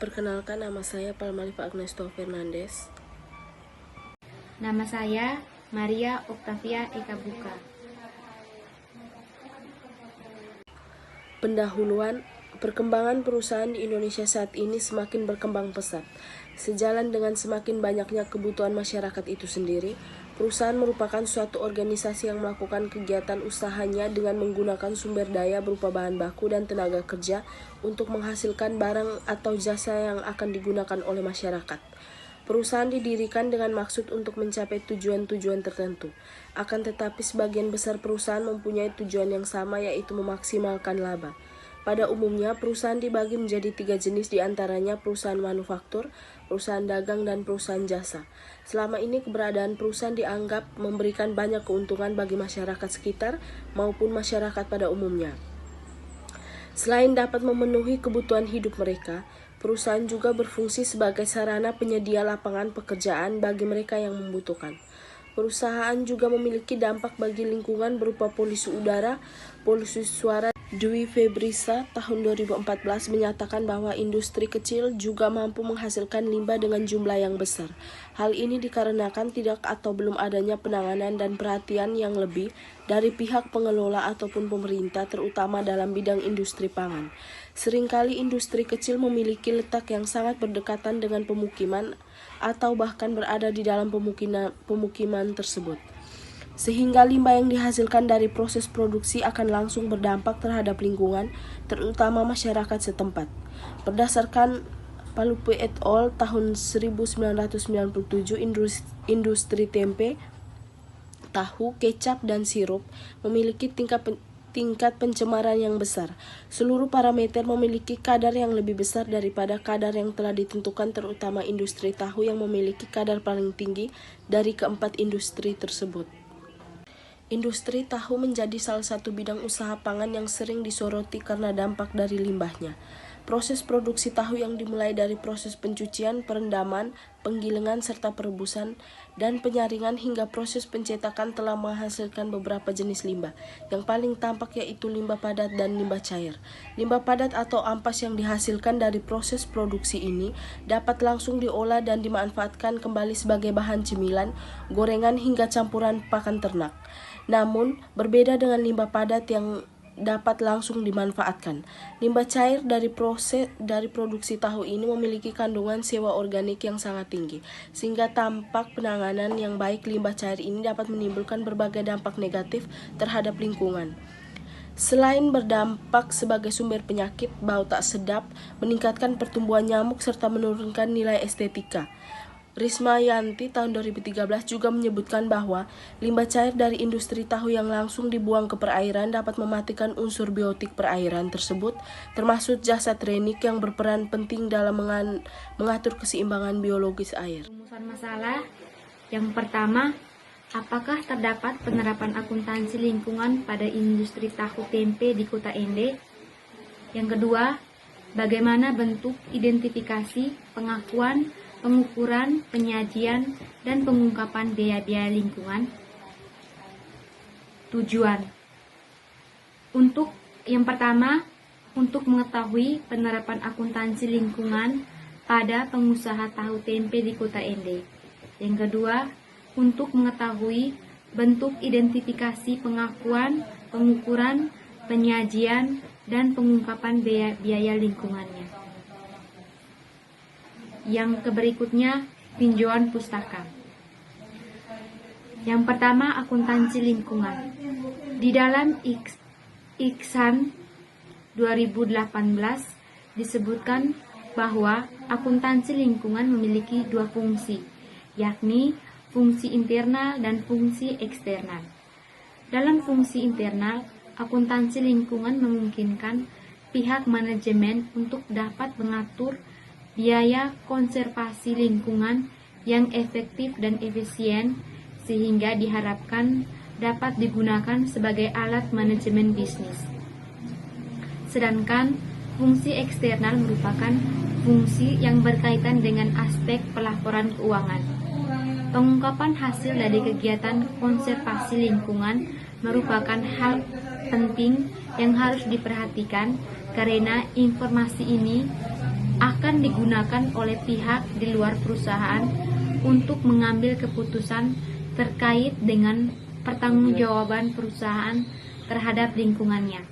Perkenalkan, nama saya Palmaliva Agnesto Fernandes. Nama saya Maria Octavia Ekabuka. Pendahuluan, perkembangan perusahaan di Indonesia saat ini semakin berkembang pesat. Sejalan dengan semakin banyaknya kebutuhan masyarakat itu sendiri, perusahaan merupakan suatu organisasi yang melakukan kegiatan usahanya dengan menggunakan sumber daya berupa bahan baku dan tenaga kerja untuk menghasilkan barang atau jasa yang akan digunakan oleh masyarakat. Perusahaan didirikan dengan maksud untuk mencapai tujuan-tujuan tertentu. Akan tetapi sebagian besar perusahaan mempunyai tujuan yang sama, yaitu memaksimalkan laba. Pada umumnya, perusahaan dibagi menjadi 3 jenis, diantaranya perusahaan manufaktur, perusahaan dagang, dan perusahaan jasa. Selama ini keberadaan perusahaan dianggap memberikan banyak keuntungan bagi masyarakat sekitar maupun masyarakat pada umumnya. Selain dapat memenuhi kebutuhan hidup mereka, perusahaan juga berfungsi sebagai sarana penyedia lapangan pekerjaan bagi mereka yang membutuhkan. Perusahaan juga memiliki dampak bagi lingkungan berupa polusi udara, polusi suara. Dwi Febrisa tahun 2014 menyatakan bahwa industri kecil juga mampu menghasilkan limbah dengan jumlah yang besar. Hal ini dikarenakan tidak atau belum adanya penanganan dan perhatian yang lebih dari pihak pengelola ataupun pemerintah, terutama dalam bidang industri pangan. Seringkali industri kecil memiliki letak yang sangat berdekatan dengan pemukiman atau bahkan berada di dalam pemukiman tersebut, sehingga limbah yang dihasilkan dari proses produksi akan langsung berdampak terhadap lingkungan, terutama masyarakat setempat. Berdasarkan Palupe et al. Tahun 1997, industri tempe, tahu, kecap, dan sirup memiliki tingkat pencemaran yang besar. Seluruh parameter memiliki kadar yang lebih besar daripada kadar yang telah ditentukan, terutama industri tahu yang memiliki kadar paling tinggi dari keempat industri tersebut. Industri tahu menjadi salah satu bidang usaha pangan yang sering disoroti karena dampak dari limbahnya. Proses produksi tahu yang dimulai dari proses pencucian, perendaman, penggilingan, serta perebusan, dan penyaringan hingga proses pencetakan telah menghasilkan beberapa jenis limbah. Yang paling tampak yaitu limbah padat dan limbah cair. Limbah padat atau ampas yang dihasilkan dari proses produksi ini dapat langsung diolah dan dimanfaatkan kembali sebagai bahan cemilan, gorengan, hingga campuran pakan ternak. Namun, berbeda dengan limbah padat yang dapat langsung dimanfaatkan, limbah cair dari produksi tahu ini memiliki kandungan sewa organik yang sangat tinggi, sehingga tanpa penanganan yang baik, limbah cair ini dapat menimbulkan berbagai dampak negatif terhadap lingkungan. Selain berdampak sebagai sumber penyakit, bau tak sedap, meningkatkan pertumbuhan nyamuk, serta menurunkan nilai estetika. Risma Yanti tahun 2013 juga menyebutkan bahwa limbah cair dari industri tahu yang langsung dibuang ke perairan dapat mematikan unsur biotik perairan tersebut, termasuk jasad renik yang berperan penting dalam mengatur keseimbangan biologis air. Rumusan masalah yang pertama, apakah terdapat penerapan akuntansi lingkungan pada industri tahu tempe di Kota Ende? Yang kedua, bagaimana bentuk identifikasi, pengakuan, pengukuran, penyajian, dan pengungkapan biaya-biaya lingkungan? Tujuan untuk yang pertama, untuk mengetahui penerapan akuntansi lingkungan pada pengusaha tahu tempe di Kota Ende. Yang kedua, untuk mengetahui bentuk identifikasi, pengakuan, pengukuran, penyajian, dan pengungkapan biaya lingkungannya. Yang berikutnya, tinjauan pustaka. Yang pertama, akuntansi lingkungan. Di dalam Iksan 2018 disebutkan bahwa akuntansi lingkungan memiliki 2 fungsi, yakni fungsi internal dan fungsi eksternal. Dalam fungsi internal, akuntansi lingkungan memungkinkan pihak manajemen untuk dapat mengatur biaya konservasi lingkungan yang efektif dan efisien, sehingga diharapkan dapat digunakan sebagai alat manajemen bisnis. Sedangkan fungsi eksternal merupakan fungsi yang berkaitan dengan aspek pelaporan keuangan. Pengungkapan hasil dari kegiatan konservasi lingkungan merupakan hal penting yang harus diperhatikan, karena informasi ini akan digunakan oleh pihak di luar perusahaan untuk mengambil keputusan terkait dengan pertanggungjawaban perusahaan terhadap lingkungannya.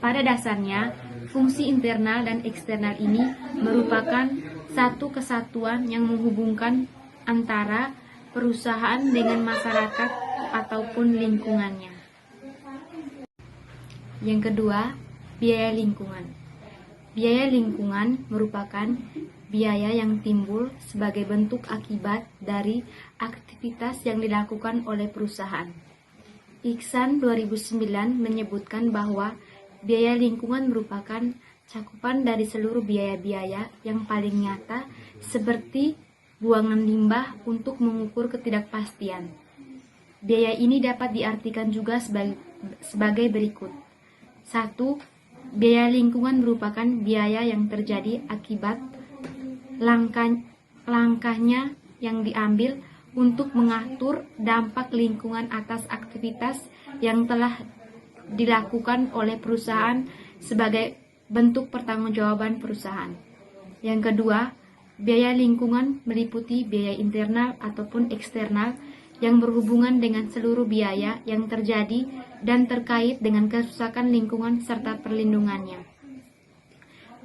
Pada dasarnya, fungsi internal dan eksternal ini merupakan satu kesatuan yang menghubungkan antara perusahaan dengan masyarakat ataupun lingkungannya. Yang kedua, biaya lingkungan. Biaya lingkungan merupakan biaya yang timbul sebagai bentuk akibat dari aktivitas yang dilakukan oleh perusahaan. Iksan 2009 menyebutkan bahwa biaya lingkungan merupakan cakupan dari seluruh biaya-biaya yang paling nyata seperti buangan limbah untuk mengukur ketidakpastian. Biaya ini dapat diartikan juga sebagai berikut. 1. Biaya lingkungan merupakan biaya yang terjadi akibat langkahnya yang diambil untuk mengatur dampak lingkungan atas aktivitas yang telah dilakukan oleh perusahaan sebagai bentuk pertanggungjawaban perusahaan. Yang kedua, biaya lingkungan meliputi biaya internal ataupun eksternal yang berhubungan dengan seluruh biaya yang terjadi dan terkait dengan kerusakan lingkungan serta perlindungannya.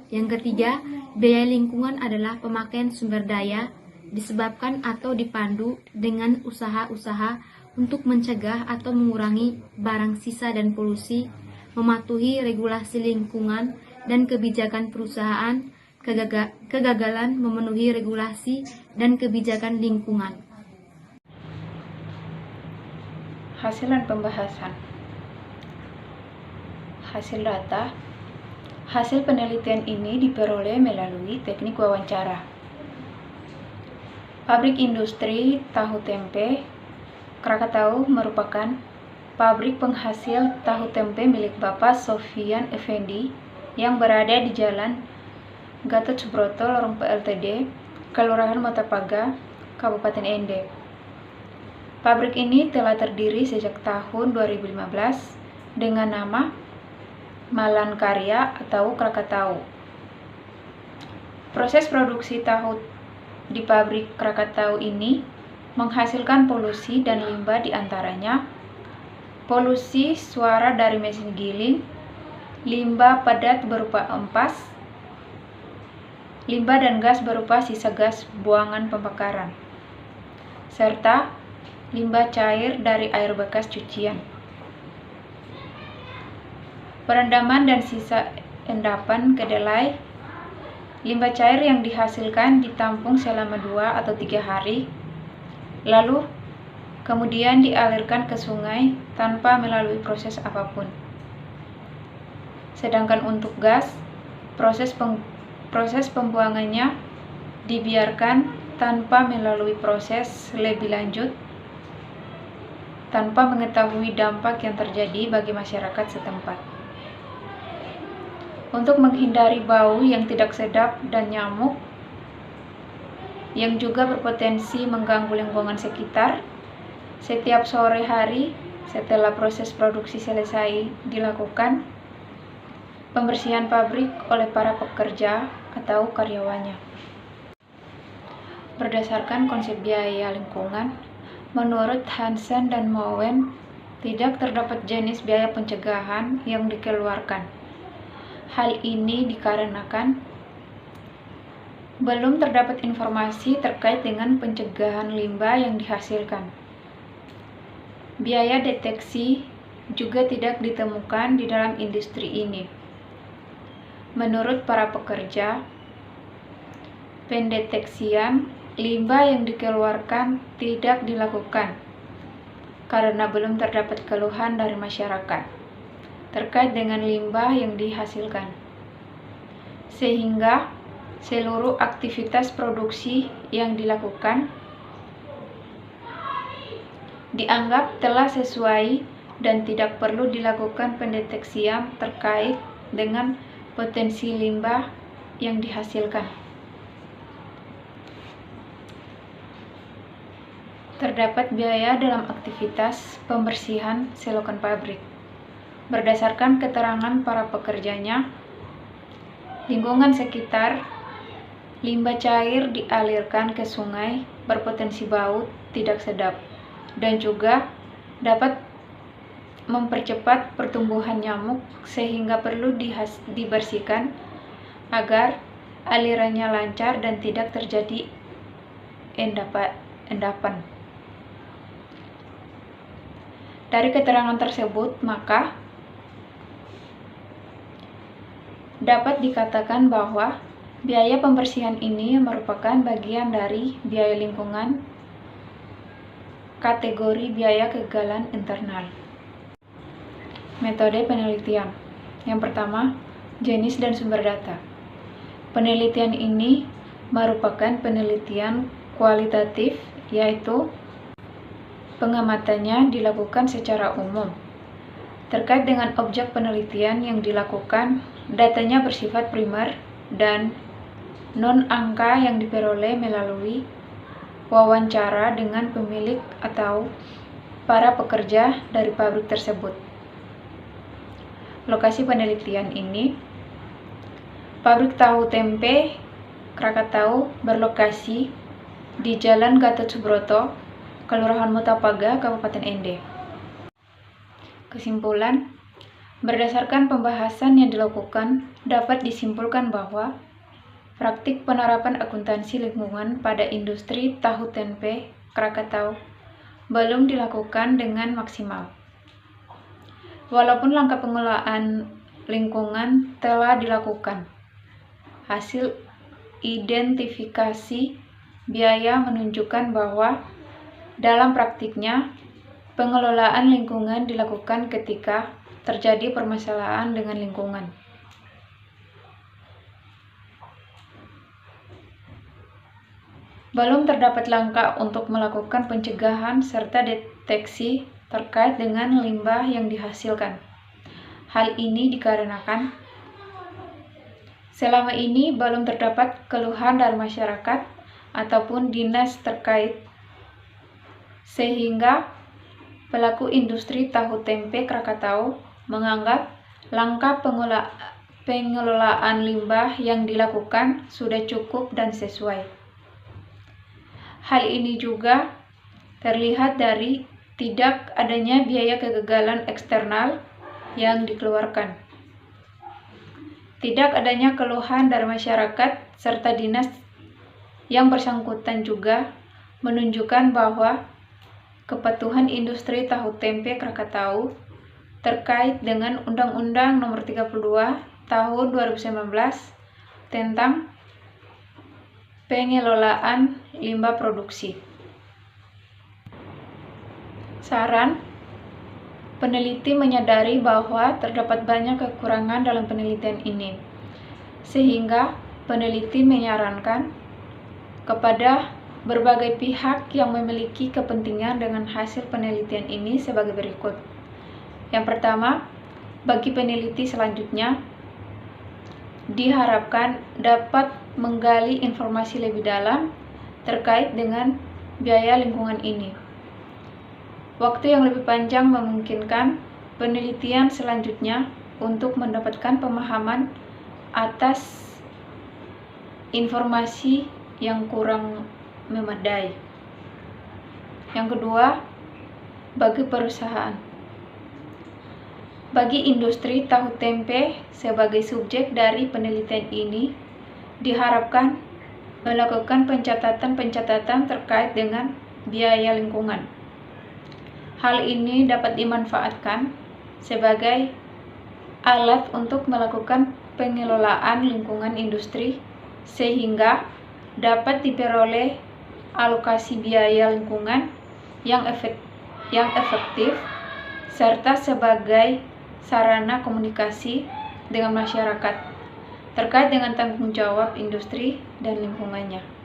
Yang ketiga, biaya lingkungan adalah pemakaian sumber daya disebabkan atau dipandu dengan usaha-usaha untuk mencegah atau mengurangi barang sisa dan polusi, mematuhi regulasi lingkungan dan kebijakan perusahaan, kegagalan memenuhi regulasi dan kebijakan lingkungan. Hasil dan pembahasan. Hasil data. Hasil penelitian ini diperoleh melalui teknik wawancara. Pabrik industri tahu tempe Krakatau merupakan pabrik penghasil tahu tempe milik Bapak Sofian Effendi yang berada di Jalan Gatot Subroto, Lorong PLTD, Kelurahan Motapaga, Kabupaten Ende. Pabrik ini telah terdiri sejak tahun 2015 dengan nama Malan Karya atau Krakatau. Proses produksi tahu di pabrik Krakatau ini menghasilkan polusi dan limbah, di antaranya polusi suara dari mesin giling, limbah padat berupa empas, limbah dan gas berupa sisa gas buangan pembakaran, serta limbah cair dari air bekas cucian. Perendaman dan sisa endapan kedelai. Limbah cair yang dihasilkan ditampung selama 2 atau 3 hari, lalu kemudian dialirkan ke sungai tanpa melalui proses apapun. Sedangkan untuk gas, proses pembuangannya dibiarkan tanpa melalui proses lebih lanjut, tanpa mengetahui dampak yang terjadi bagi masyarakat setempat. Untuk menghindari bau yang tidak sedap dan nyamuk yang juga berpotensi mengganggu lingkungan sekitar, setiap sore hari setelah proses produksi selesai dilakukan pembersihan pabrik oleh para pekerja atau karyawannya. Berdasarkan konsep biaya lingkungan, menurut Hansen dan Mowen, tidak terdapat jenis biaya pencegahan yang dikeluarkan. Hal ini dikarenakan belum terdapat informasi terkait dengan pencegahan limbah yang dihasilkan. Biaya deteksi juga tidak ditemukan di dalam industri ini. Menurut para pekerja, pendeteksian limbah yang dikeluarkan tidak dilakukan karena belum terdapat keluhan dari masyarakat terkait dengan limbah yang dihasilkan, sehingga seluruh aktivitas produksi yang dilakukan dianggap telah sesuai dan tidak perlu dilakukan pendeteksian terkait dengan potensi limbah yang dihasilkan. Terdapat biaya dalam aktivitas pembersihan selokan pabrik. Berdasarkan keterangan para pekerjanya, lingkungan sekitar limbah cair dialirkan ke sungai berpotensi bau tidak sedap dan juga dapat mempercepat pertumbuhan nyamuk sehingga perlu dibersihkan agar alirannya lancar dan tidak terjadi endapan. Dari keterangan tersebut, maka dapat dikatakan bahwa biaya pembersihan ini merupakan bagian dari biaya lingkungan kategori biaya kegagalan internal. Metode penelitian. Yang pertama, jenis dan sumber data. Penelitian ini merupakan penelitian kualitatif, yaitu pengamatannya dilakukan secara umum. Terkait dengan objek penelitian yang dilakukan, datanya bersifat primer dan non-angka yang diperoleh melalui wawancara dengan pemilik atau para pekerja dari pabrik tersebut. Lokasi penelitian ini, pabrik tahu tempe Krakatau berlokasi di Jalan Gatot Subroto, Kelurahan Mutapaga, Kabupaten Ende. Kesimpulan, berdasarkan pembahasan yang dilakukan, dapat disimpulkan bahwa praktik penerapan akuntansi lingkungan pada industri tahu tempe Krakatau belum dilakukan dengan maksimal. Walaupun langkah pengelolaan lingkungan telah dilakukan, hasil identifikasi biaya menunjukkan bahwa dalam praktiknya pengelolaan lingkungan dilakukan ketika terjadi permasalahan dengan lingkungan. Belum terdapat langkah untuk melakukan pencegahan serta deteksi terkait dengan limbah yang dihasilkan. Hal ini dikarenakan selama ini belum terdapat keluhan dari masyarakat ataupun dinas terkait, sehingga pelaku industri tahu tempe Krakatau menganggap langkah pengelolaan limbah yang dilakukan sudah cukup dan sesuai. Hal ini juga terlihat dari tidak adanya biaya kegagalan eksternal yang dikeluarkan. Tidak adanya keluhan dari masyarakat serta dinas yang bersangkutan juga menunjukkan bahwa kepatuhan industri tahu tempe Krakatau terkait dengan Undang-Undang Nomor 32 Tahun 2019 tentang pengelolaan limbah produksi. Saran, peneliti menyadari bahwa terdapat banyak kekurangan dalam penelitian ini, sehingga peneliti menyarankan kepada berbagai pihak yang memiliki kepentingan dengan hasil penelitian ini sebagai berikut. Yang pertama, bagi peneliti selanjutnya, diharapkan dapat menggali informasi lebih dalam terkait dengan biaya lingkungan ini. Waktu yang lebih panjang memungkinkan penelitian selanjutnya untuk mendapatkan pemahaman atas informasi yang kurang memadai. Yang kedua, bagi perusahaan. Bagi industri tahu tempe sebagai subjek dari penelitian ini, diharapkan melakukan pencatatan terkait dengan biaya lingkungan. Hal ini dapat dimanfaatkan sebagai alat untuk melakukan pengelolaan lingkungan industri sehingga dapat diperoleh alokasi biaya lingkungan yang efektif serta sebagai sarana komunikasi dengan masyarakat terkait dengan tanggung jawab industri dan lingkungannya.